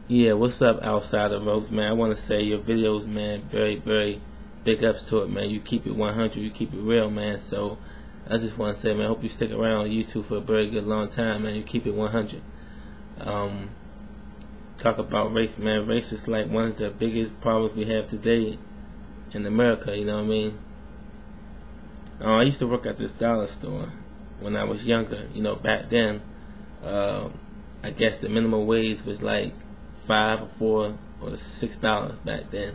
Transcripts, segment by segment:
Yeah, what's up, outside of Ropes, man? I want to say your videos, man, very, very big ups to it, man. You keep it 100, you keep it real, man. So I just want to say, man, I hope you stick around on YouTube for a very good long time, man. You keep it 100. Um, Talk about race, man. Race is like one of the biggest problems we have today in America, you know what I mean? I used to work at this dollar store when I was younger, back then. I guess the minimum wage was like $5 or $4 or $6 back then,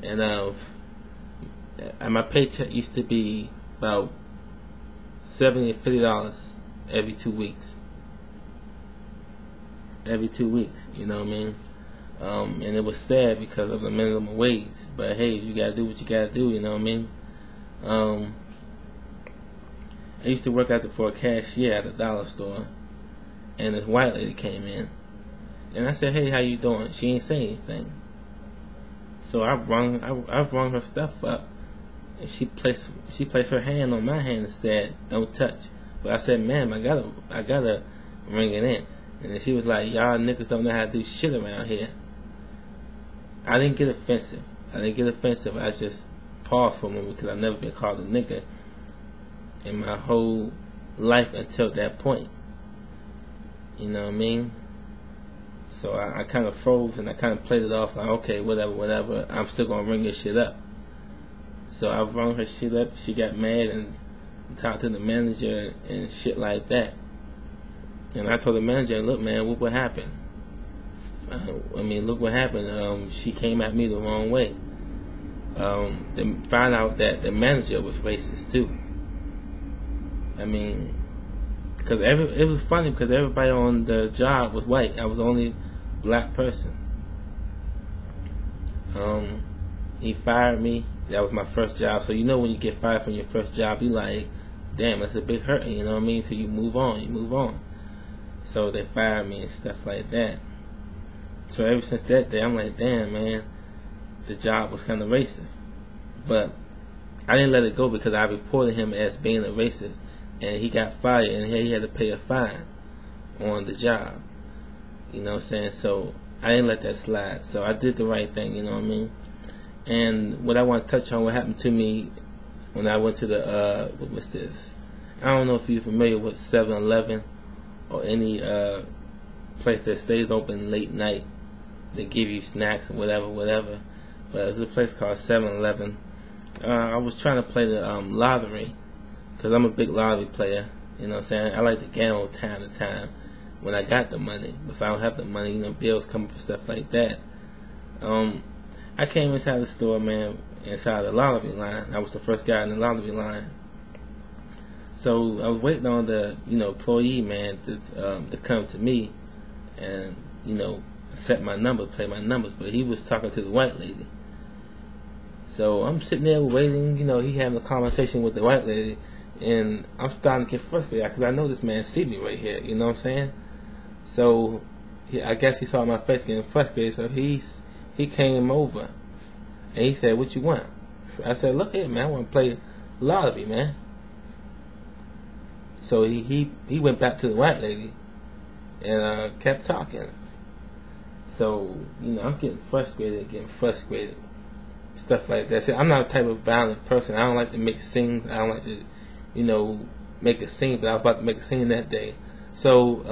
and my paycheck used to be about $70 to $50 every 2 weeks. Every 2 weeks, you know what I mean? And it was sad because of the minimum wage. But hey, you gotta do what you gotta do, you know what I mean? I used to work for a cashier at a dollar store, and this white lady came in, and I said, "Hey, how you doing?" She ain't say anything. So I rung her stuff up, and she placed her hand on my hand and said, "Don't touch." But I said, "Ma'am, I gotta ring it in." And then she was like, "Y'all niggas don't know how to do shit around here." I didn't get offensive. I just paused for a moment because I've never been called a nigga in my whole life until that point. You know what I mean? So I kind of froze and I kind of played it off like, okay, whatever. I'm still gonna ring this shit up. So I rung her shit up. She got mad and talked to the manager and shit like that. And I told the manager, "Look, man, look what happened. Look what happened. She came at me the wrong way." They found out that the manager was racist too. Because it was funny because everybody on the job was white. I was the only black person. He fired me. That was my first job. So when you get fired from your first job, you like, damn, that's a big hurt. You know what I mean? So you move on. So they fired me and stuff like that. So ever since that day, I'm like, damn, man, the job was kind of racist. But I didn't let it go because I reported him as being a racist, and he got fired, and he had to pay a fine on the job. You know what I'm saying? So I didn't let that slide. So I did the right thing, you know what I mean? And what I want to touch on, what happened to me when I went to the, what was this? I don't know if you're familiar with 7-Eleven or any place that stays open late night. They give you snacks and whatever. But there's a place called 7-Eleven. I was trying to play the lottery because I'm a big lottery player. You know what I'm saying? I like to gamble time to time when I got the money. If I don't have the money, bills come up and stuff like that. I came inside the store, man, inside the lottery line. I was the first guy in the lottery line. So I was waiting on the, employee, man, to come to me and, set my number, play my numbers. But he was talking to the white lady. So I'm sitting there waiting, he having a conversation with the white lady, and I'm starting to get frustrated because I know this man see me right here, you know what I'm saying? So I guess he saw my face getting frustrated, so he came over and he said, "What you want?" I said, "Look here, man, I want to play lottery, man." So he went back to the white lady and kept talking. So I'm getting frustrated, stuff like that. See, I'm not a type of violent person. I don't like to make scenes. I don't like to, make a scene. But I was about to make a scene that day. So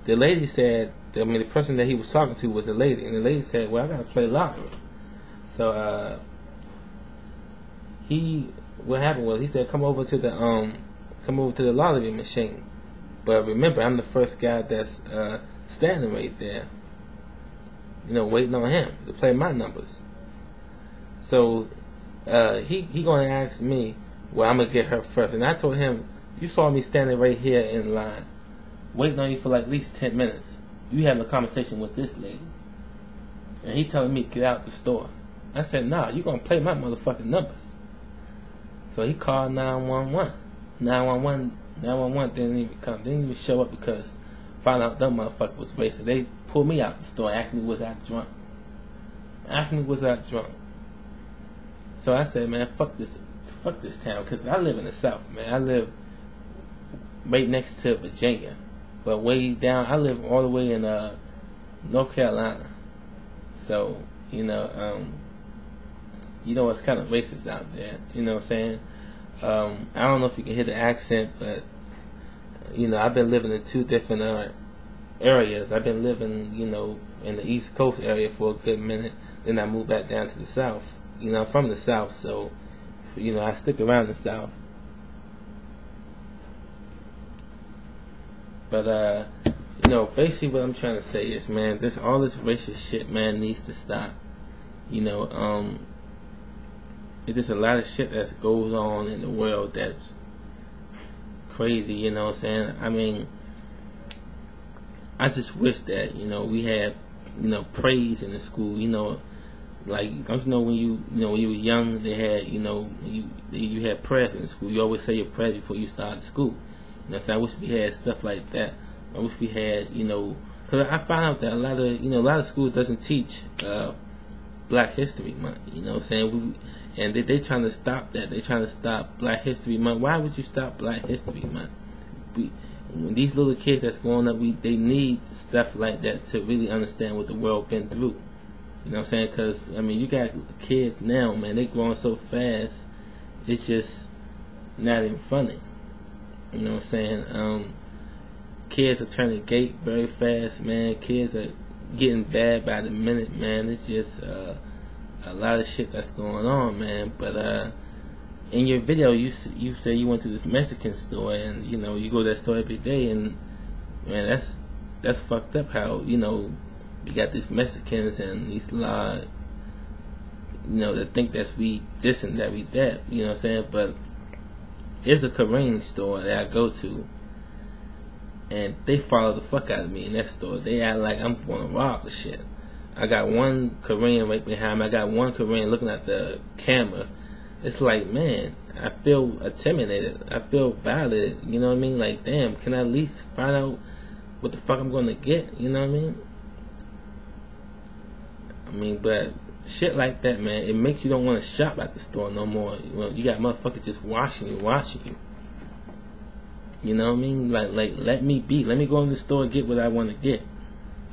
the lady said, the person that he was talking to was a lady, and the lady said, "Well, I gotta play lottery." So what happened was he said, come over to the lottery machine. But remember, I'm the first guy that's standing right there, waiting on him to play my numbers. So he gonna ask me, well, I'm gonna get her first, and I told him, "You saw me standing right here in line, waiting on you for like at least 10 minutes. You having a conversation with this lady, and he telling me to get out the store." I said, "Nah, you gonna play my motherfucking numbers." So he called 911. 911 didn't even show up because found out that motherfucker was racist. They pulled me out the store, asked me was I drunk. So I said, "Man, fuck this town," because I live in the South, man. I live right next to Virginia, but way down. I live all the way in North Carolina. So, it's kind of racist out there. You know what I'm saying? I don't know if you can hear the accent, but I've been living in two different areas. I've been living, in the East Coast area for a good minute. Then I moved back down to the South. I'm from the South, so I stick around the South. But basically what I'm trying to say is, man, all this racist shit, man, needs to stop. There's just a lot of shit that goes on in the world that's crazy, you know what I'm saying? I mean, I just wish that, we had, praise in the school, like, don't you know when you were young, they had, you had prayers in school. You always say your prayers before you started school. So I wish we had stuff like that. I wish we had, because I found out that a lot of schools doesn't teach Black History Month. You know what I'm saying? And they trying to stop that. They trying to stop Black History Month. Why would you stop Black History Month? When these little kids that's growing up, they need stuff like that to really understand what the world been through. You know what I'm saying? Because, you got kids now, man, they growing so fast, it's just not even funny. You know what I'm saying? Kids are turning gay very fast, man. Kids are getting bad by the minute, man. It's just a lot of shit that's going on, man. But in your video, you say you went to this Mexican store, and you go to that store every day, and man, that's fucked up. How you got these Mexicans and these that think that's we this and that we that. You know what I'm saying? But it's a Korean store that I go to, and they follow the fuck out of me in that store. They act like I'm gonna rob the shit. I got one Korean right behind me. I got one Korean looking at the camera. It's like, man, I feel intimidated. I feel violated. You know what I mean? Like, damn, can I at least find out what the fuck I'm gonna get? You know what I mean? But shit like that, man, it makes you don't want to shop at the store no more. You got motherfuckers just watching you. You know what I mean? Like let me be. Let me go in the store and get what I want to get.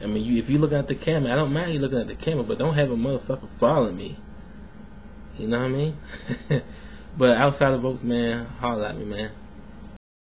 If you looking at the camera, I don't mind you looking at the camera, but don't have a motherfucker following me. You know what I mean? But outside of votes, man, holler at me, man.